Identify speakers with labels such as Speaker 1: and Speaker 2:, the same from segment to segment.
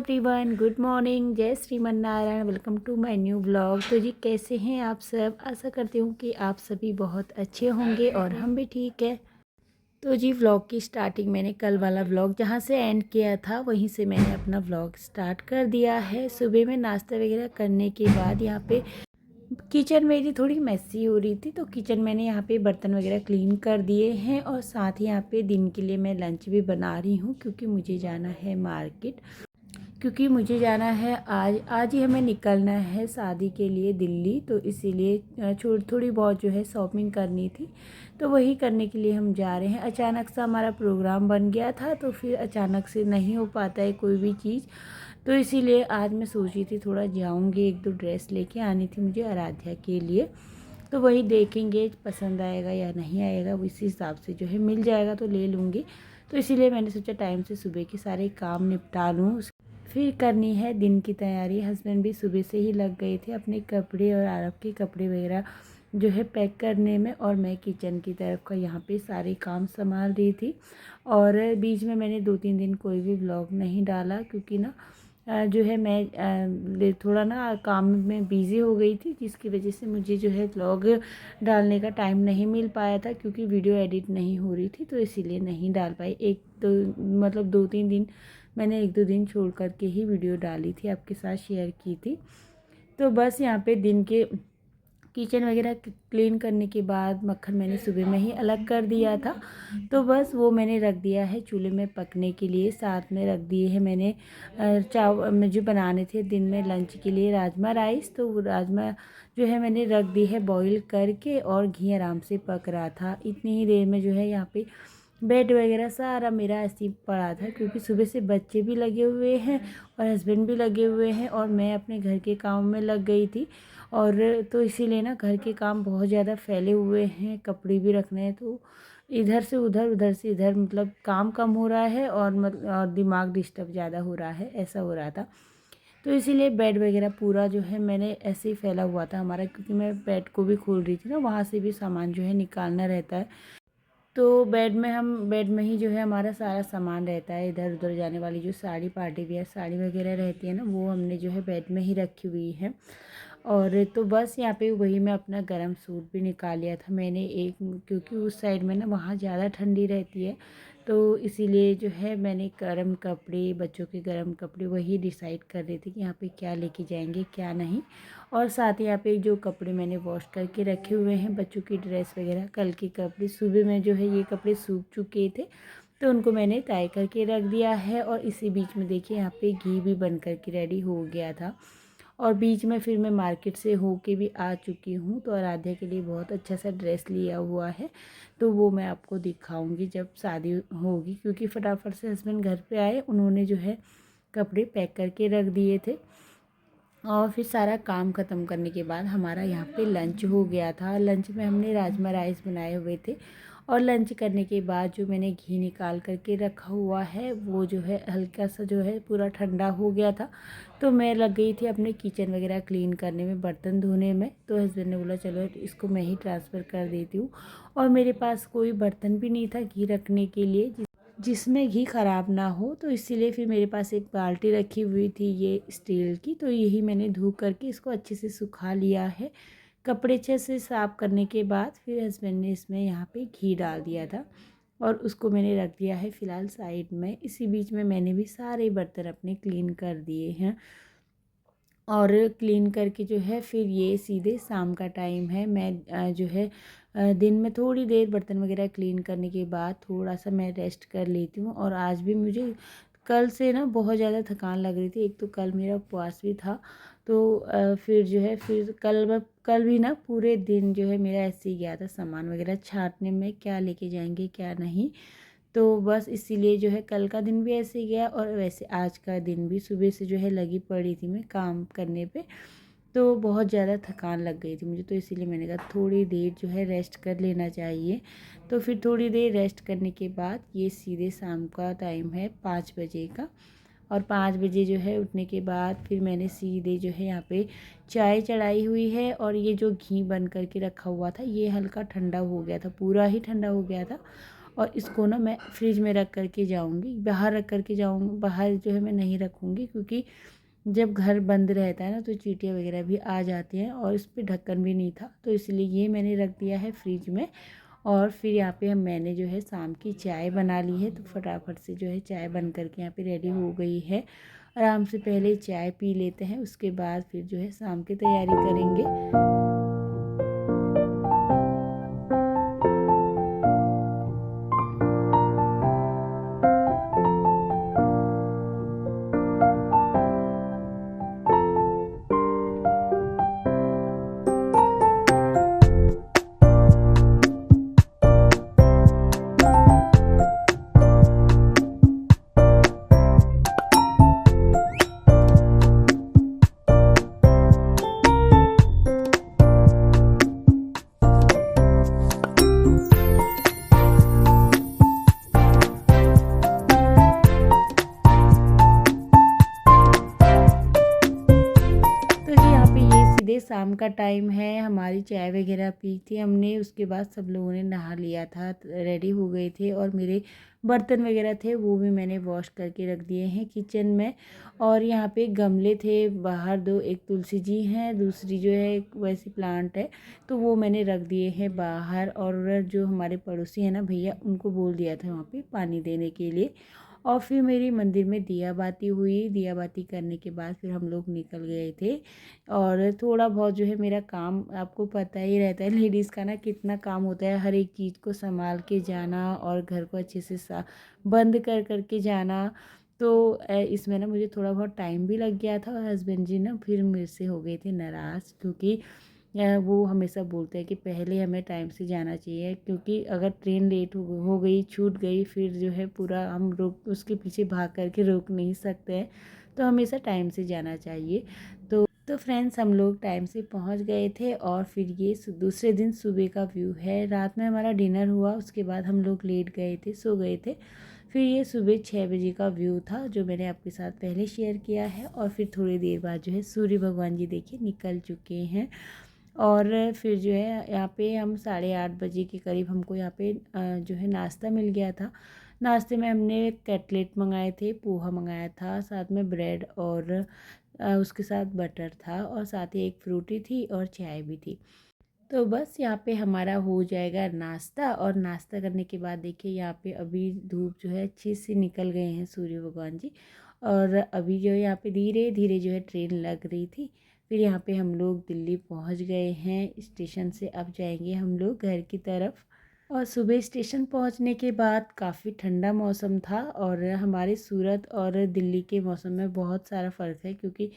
Speaker 1: Everyone, good morning, जय Shrimannarayan. Welcome to my new blog. तो जी कैसे हैं आप सब? आशा करती हूँ कि आप सभी बहुत अच्छे होंगे और हम भी ठीक है। तो जी व्लॉग की स्टार्टिंग मैंने कल वाला व्लॉग जहाँ से एंड किया था वहीं से मैंने अपना व्लॉग स्टार्ट कर दिया है। सुबह में नाश्ता वगैरह करने के बाद यहाँ पे किचन मेरी थोड़ी मेसी हो रही थी, तो किचन मैंने यहाँ पे बर्तन वगैरह क्लीन कर दिए हैं और साथ ही यहाँ पे दिन के लिए मैं लंच भी बना रही हूँ क्योंकि मुझे जाना है मार्केट। आज आज ही हमें निकलना है शादी के लिए दिल्ली, तो इसीलिए थोड़ी बहुत जो है शॉपिंग करनी थी, तो वही करने के लिए हम जा रहे हैं। अचानक से हमारा प्रोग्राम बन गया था, तो फिर अचानक से नहीं हो पाता है कोई भी चीज़, तो इसीलिए आज मैं सोची थी थोड़ा जाऊंगी, एक दो ड्रेस लेके आनी थी मुझे आराध्या के लिए, तो वही देखेंगे पसंद आएगा या नहीं आएगा, उसी हिसाब से जो है मिल जाएगा तो ले लूँगी। तो इसीलिए मैंने सोचा टाइम से सुबह के सारे काम निपटा लूँ, फिर करनी है दिन की तैयारी। हस्बैंड भी सुबह से ही लग गए थे अपने कपड़े और आरव के कपड़े वगैरह जो है पैक करने में, और मैं किचन की तरफ का यहाँ पे सारे काम संभाल रही थी। और बीच में मैंने 2-3 दिन कोई भी व्लॉग नहीं डाला क्योंकि ना जो है मैं थोड़ा ना काम में बिज़ी हो गई थी, जिसकी वजह से मुझे जो है व्लॉग डालने का टाइम नहीं मिल पाया था क्योंकि वीडियो एडिट नहीं हो रही थी, तो इसीलिए नहीं डाल पाई। एक तो मतलब 2-3 दिन मैंने 1-2 दिन छोड़ कर के ही वीडियो डाली थी, आपके साथ शेयर की थी। तो बस यहाँ पे दिन के किचन वगैरह क्लीन करने के बाद मक्खन मैंने सुबह में ही अलग कर दिया था, तो बस वो मैंने रख दिया है चूल्हे में पकने के लिए। साथ में रख दिए हैं मैंने चावल मुझे बनाने थे दिन में लंच के लिए राजमा राइस, तो वो राजमा जो है मैंने रख दी है बॉईल करके, और घी आराम से पक रहा था। इतनी ही देर में जो है यहाँ पे बेड वगैरह सारा मेरा ऐसे ही पड़ा था क्योंकि सुबह से बच्चे भी लगे हुए हैं और हस्बैंड भी लगे हुए हैं और मैं अपने घर के काम में लग गई थी, और तो इसीलिए ना घर के काम बहुत ज़्यादा फैले हुए हैं, कपड़े भी रखने हैं, तो इधर से उधर उधर से इधर मतलब काम कम हो रहा है और दिमाग डिस्टर्ब ज़्यादा हो रहा है, ऐसा हो रहा था। तो इसीलिए बेड वगैरह पूरा जो है मैंने ऐसे ही फैला हुआ था हमारा, क्योंकि मैं बेड को भी खोल रही थी ना, वहाँ से भी सामान जो है निकालना रहता है। तो बेड में ही जो है हमारा सारा सामान रहता है। इधर उधर जाने वाली जो साड़ी पार्टी वियर साड़ी वगैरह रहती है ना, वो हमने जो है बेड में ही रखी हुई है। और तो बस यहाँ पे वही मैं अपना गरम सूट भी निकाल लिया था मैंने एक, क्योंकि उस साइड में ना वहाँ ज़्यादा ठंडी रहती है, तो इसीलिए जो है मैंने गर्म कपड़े, बच्चों के गर्म कपड़े वही डिसाइड कर रही थी कि यहाँ पे क्या लेके जाएंगे क्या नहीं। और साथ ही यहाँ पे जो कपड़े मैंने वॉश करके रखे हुए हैं, बच्चों की ड्रेस वगैरह, कल के कपड़े सुबह में जो है ये कपड़े सूख चुके थे, तो उनको मैंने तय करके रख दिया है। और इसी बीच में देखिए यहाँ पे घी भी बन कर के रेडी हो गया था, और बीच में फिर मैं मार्केट से होके भी आ चुकी हूँ। तो आराध्या के लिए बहुत अच्छा सा ड्रेस लिया हुआ है, तो वो मैं आपको दिखाऊंगी जब शादी होगी, क्योंकि फटाफट से हस्बैंड घर पे आए, उन्होंने जो है कपड़े पैक करके रख दिए थे। और फिर सारा काम ख़त्म करने के बाद हमारा यहाँ पे लंच हो गया था। लंच में हमने राजमा राइस बनाए हुए थे, और लंच करने के बाद जो मैंने घी निकाल करके रखा हुआ है वो जो है हल्का सा जो है पूरा ठंडा हो गया था, तो मैं लग गई थी अपने किचन वगैरह क्लीन करने में, बर्तन धोने में। तो हस्बैंड ने बोला चलो इसको मैं ही ट्रांसफ़र कर देती हूँ, और मेरे पास कोई बर्तन भी नहीं था घी रखने के लिए जिसमें घी ख़राब ना हो, तो इसीलिए फिर मेरे पास एक बाल्टी रखी हुई थी ये स्टील की, तो यही मैंने धो करके इसको अच्छे से सुखा लिया है। कपड़े अच्छे से साफ़ करने के बाद फिर हस्बैंड ने इसमें यहाँ पे घी डाल दिया था, और उसको मैंने रख दिया है फ़िलहाल साइड में। इसी बीच में मैंने भी सारे बर्तन अपने क्लीन कर दिए हैं, और क्लीन करके जो है फिर ये सीधे शाम का टाइम है। मैं जो है दिन में थोड़ी देर बर्तन वगैरह क्लीन करने के बाद थोड़ा सा मैं रेस्ट कर लेती हूँ। और आज भी मुझे कल से ना बहुत ज़्यादा थकान लग रही थी, एक तो कल मेरा उपवास भी था, तो फिर जो है फिर कल भी ना पूरे दिन जो है मेरा ऐसे ही गया था सामान वगैरह छांटने में, क्या लेके जाएंगे क्या नहीं। तो बस इसीलिए जो है कल का दिन भी ऐसे ही गया, और वैसे आज का दिन भी सुबह से जो है लगी पड़ी थी मैं काम करने पे, तो बहुत ज़्यादा थकान लग गई थी मुझे, तो इसीलिए मैंने कहा थोड़ी देर जो है रेस्ट कर लेना चाहिए। तो फिर थोड़ी देर रेस्ट करने के बाद ये सीधे शाम का टाइम है 5 बजे का, और 5 बजे जो है उठने के बाद फिर मैंने सीधे जो है यहाँ पे चाय चढ़ाई हुई है। और ये जो घी बन करके रखा हुआ था ये हल्का ठंडा हो गया था, पूरा ही ठंडा हो गया था, और इसको ना मैं फ्रिज में रख कर के जाऊँगी, बाहर रख कर के जाऊँगी, बाहर जो है मैं नहीं रखूँगी, क्योंकि जब घर बंद रहता है ना तो चींटियाँ वगैरह भी आ जाती हैं और इस पे ढक्कन भी नहीं था, तो इसलिए ये मैंने रख दिया है फ्रिज में। और फिर यहाँ पे मैंने जो है शाम की चाय बना ली है, तो फटाफट से जो है चाय बन कर के यहाँ पे रेडी हो गई है। आराम से पहले चाय पी लेते हैं, उसके बाद फिर जो है शाम की तैयारी करेंगे। तो जी यहाँ पे ये सीधे शाम का टाइम है, हमारी चाय वगैरह पी थी हमने, उसके बाद सब लोगों ने नहा लिया था, रेडी हो गए थे, और मेरे बर्तन वगैरह थे वो भी मैंने वॉश करके रख दिए हैं किचन में। और यहाँ पे गमले थे बाहर दो, एक तुलसी जी हैं, दूसरी जो है एक वैसी प्लांट है, तो वो मैंने रख दिए हैं बाहर। और जो हमारे पड़ोसी हैं ना भैया, उनको बोल दिया था वहाँ पे पानी देने के लिए। और फिर मेरी मंदिर में दिया बाती हुई, दिया बाती करने के बाद फिर हम लोग निकल गए थे। और थोड़ा बहुत जो है मेरा काम, आपको पता ही रहता है लेडीज़ का ना कितना काम होता है, हर एक चीज़ को संभाल के जाना और घर को अच्छे से बंद कर कर के जाना। तो इसमें ना मुझे थोड़ा बहुत टाइम भी लग गया था, और हस्बैंड जी ना फिर मेरे से हो गए थे नाराज़, क्योंकि वो हमेशा बोलते हैं कि पहले हमें टाइम से जाना चाहिए, क्योंकि अगर ट्रेन लेट हो गई, छूट गई, फिर जो है पूरा हम रोक उसके पीछे भाग करके रोक नहीं सकते हैं, तो हमेशा टाइम से जाना चाहिए। तो फ्रेंड्स, हम लोग टाइम से पहुंच गए थे। और फिर ये दूसरे दिन सुबह का व्यू है। रात में हमारा डिनर हुआ, उसके बाद हम लोग लेट गए थे, सो गए थे। फिर ये सुबह 6 बजे का व्यू था, जो मैंने आपके साथ पहले शेयर किया है। और फिर थोड़ी देर बाद जो है सूर्य भगवान जी देखिए निकल चुके हैं। और फिर जो है यहाँ पे हम 8:30 बजे के करीब हमको यहाँ पे जो है नाश्ता मिल गया था। नाश्ते में हमने कटलेट मंगाए थे, पोहा मंगाया था, साथ में ब्रेड, और उसके साथ बटर था, और साथ ही एक फ्रूटी थी और चाय भी थी। तो बस यहाँ पे हमारा हो जाएगा नाश्ता। और नाश्ता करने के बाद देखिए यहाँ पे अभी धूप जो है अच्छी सी निकल गए हैं सूर्य भगवान जी। और अभी जो है यहाँ पे धीरे धीरे जो है ट्रेन लग रही थी। फिर यहाँ पे हम लोग दिल्ली पहुँच गए हैं स्टेशन से। अब जाएंगे हम लोग घर की तरफ। और सुबह स्टेशन पहुंचने के बाद काफ़ी ठंडा मौसम था। और हमारे सूरत और दिल्ली के मौसम में बहुत सारा फ़र्क है, क्योंकि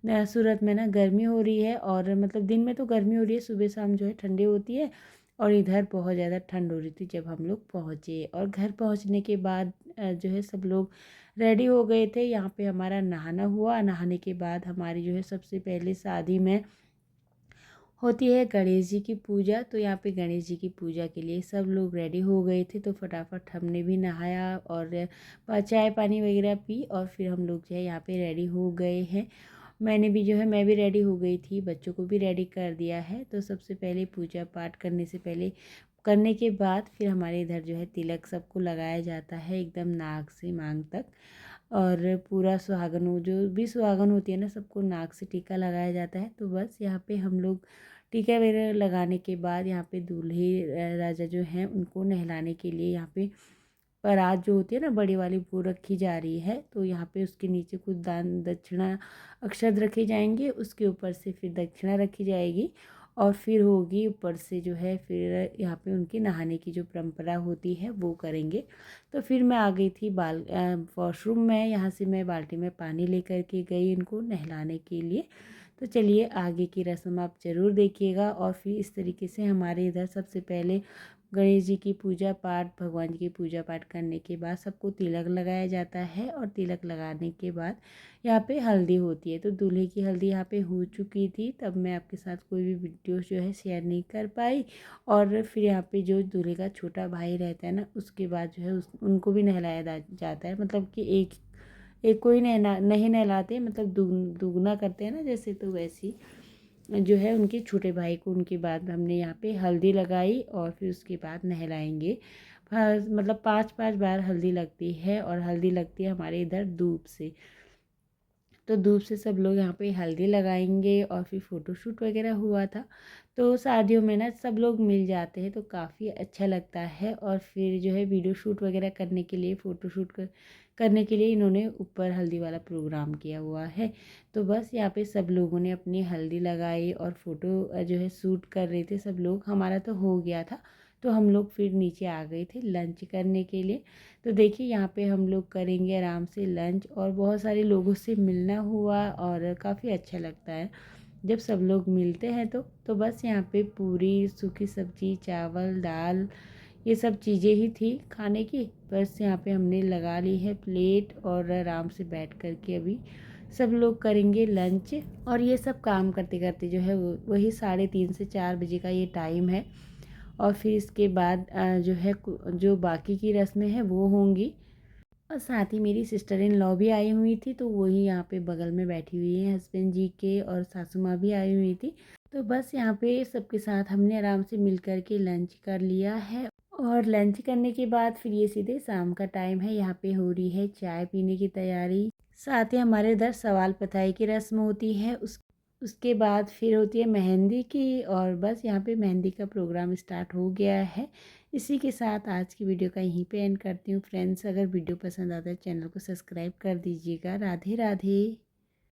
Speaker 1: सूरत में ना गर्मी हो रही है, और मतलब दिन में तो गर्मी हो रही है, सुबह शाम जो है ठंडी होती है। और इधर बहुत ज़्यादा ठंड हो रही थी जब हम लोग पहुँचे। और घर पहुँचने के बाद जो है सब लोग रेडी हो गए थे। यहाँ पे हमारा नहाना हुआ। नहाने के बाद हमारी जो है सबसे पहले शादी में होती है गणेश जी की पूजा। तो यहाँ पे गणेश जी की पूजा के लिए सब लोग रेडी हो गए थे, तो फटाफट हमने भी नहाया और चाय पानी वगैरह पी, और फिर हम लोग जो है यहाँ पे रेडी हो गए हैं। मैं भी रेडी हो गई थी, बच्चों को भी रेडी कर दिया है। तो सबसे पहले पूजा पाठ करने के बाद फिर हमारे इधर जो है तिलक सबको लगाया जाता है, एकदम नाक से मांग तक। और पूरा सुहागन जो भी सुहागन होती है ना, सबको नाक से टीका लगाया जाता है। तो बस यहाँ पे हम लोग टीका वगैरह लगाने के बाद यहाँ पे दूल्हे राजा जो हैं उनको नहलाने के लिए यहाँ पे परात जो होती है ना बड़ी वाली, वो रखी जा रही है। तो यहाँ पे उसके नीचे कुछ दान दक्षिणा अक्षत रखे जाएंगे, उसके ऊपर से फिर दक्षिणा रखी जाएगी, और फिर होगी ऊपर से जो है फिर यहाँ पे उनकी नहाने की जो परंपरा होती है वो करेंगे। तो फिर मैं आ गई थी वॉशरूम में। यहाँ से मैं बाल्टी में पानी लेकर के गई इनको नहलाने के लिए। तो चलिए आगे की रस्म आप ज़रूर देखिएगा। और फिर इस तरीके से हमारे इधर सबसे पहले गणेश जी की पूजा पाठ, भगवान जी की पूजा पाठ करने के बाद सबको तिलक लगाया जाता है। और तिलक लगाने के बाद यहाँ पे हल्दी होती है। तो दूल्हे की हल्दी यहाँ पे हो चुकी थी, तब मैं आपके साथ कोई भी वीडियो जो है शेयर नहीं कर पाई। और फिर यहाँ पे जो दूल्हे का छोटा भाई रहता है ना, उसके बाद जो है उनको भी नहलाया जाता है। मतलब कि एक एक कोई नहीं नहलाते, मतलब दुगना करते हैं ना जैसे, तो वैसी जो है उनके छोटे भाई को उनके बाद हमने यहाँ पे हल्दी लगाई, और फिर उसके बाद नहलाएंगे। मतलब 5-5 बार हल्दी लगती है और हल्दी लगती है हमारे इधर धूप से। तो धूप से सब लोग यहाँ पे हल्दी लगाएंगे और फिर फ़ोटोशूट वगैरह हुआ था। तो शादियों में ना सब लोग मिल जाते हैं तो काफ़ी अच्छा लगता है। और फिर जो है वीडियो शूट वगैरह करने के लिए फ़ोटोशूट करने के लिए इन्होंने ऊपर हल्दी वाला प्रोग्राम किया हुआ है। तो बस यहाँ पे सब लोगों ने अपनी हल्दी लगाई और फ़ोटो जो है शूट कर रहे थे सब लोग। हमारा तो हो गया था, तो हम लोग फिर नीचे आ गए थे लंच करने के लिए। तो देखिए यहाँ पे हम लोग करेंगे आराम से लंच और बहुत सारे लोगों से मिलना हुआ और काफ़ी अच्छा लगता है जब सब लोग मिलते हैं। तो बस यहाँ पे पूरी सूखी सब्जी चावल दाल ये सब चीज़ें ही थी खाने की। बस यहाँ पे हमने लगा ली है प्लेट और आराम से बैठ कर के अभी सब लोग करेंगे लंच। और ये सब काम करते करते जो है वही 3:30 से 4 बजे का ये टाइम है। और फिर इसके बाद जो है जो बाकी की रस्में हैं वो होंगी। और साथ ही मेरी सिस्टर इन लॉ भी आई हुई थी, तो वही यहाँ पे बगल में बैठी हुई है हस्बैंड जी के, और सासू माँ भी आई हुई थी। तो बस यहाँ पे सबके साथ हमने आराम से मिल कर के लंच कर लिया है। और लंच करने के बाद फिर ये सीधे शाम का टाइम है, यहाँ पे हो रही है चाय पीने की तैयारी। साथ ही हमारे इधर सवाल पताई की रस्म होती है, उसके बाद फिर होती है मेहंदी की। और बस यहाँ पे मेहंदी का प्रोग्राम स्टार्ट हो गया है। इसी के साथ आज की वीडियो का यहीं पे एंड करती हूँ फ्रेंड्स। अगर वीडियो पसंद आता है चैनल को सब्सक्राइब कर दीजिएगा। राधे राधे।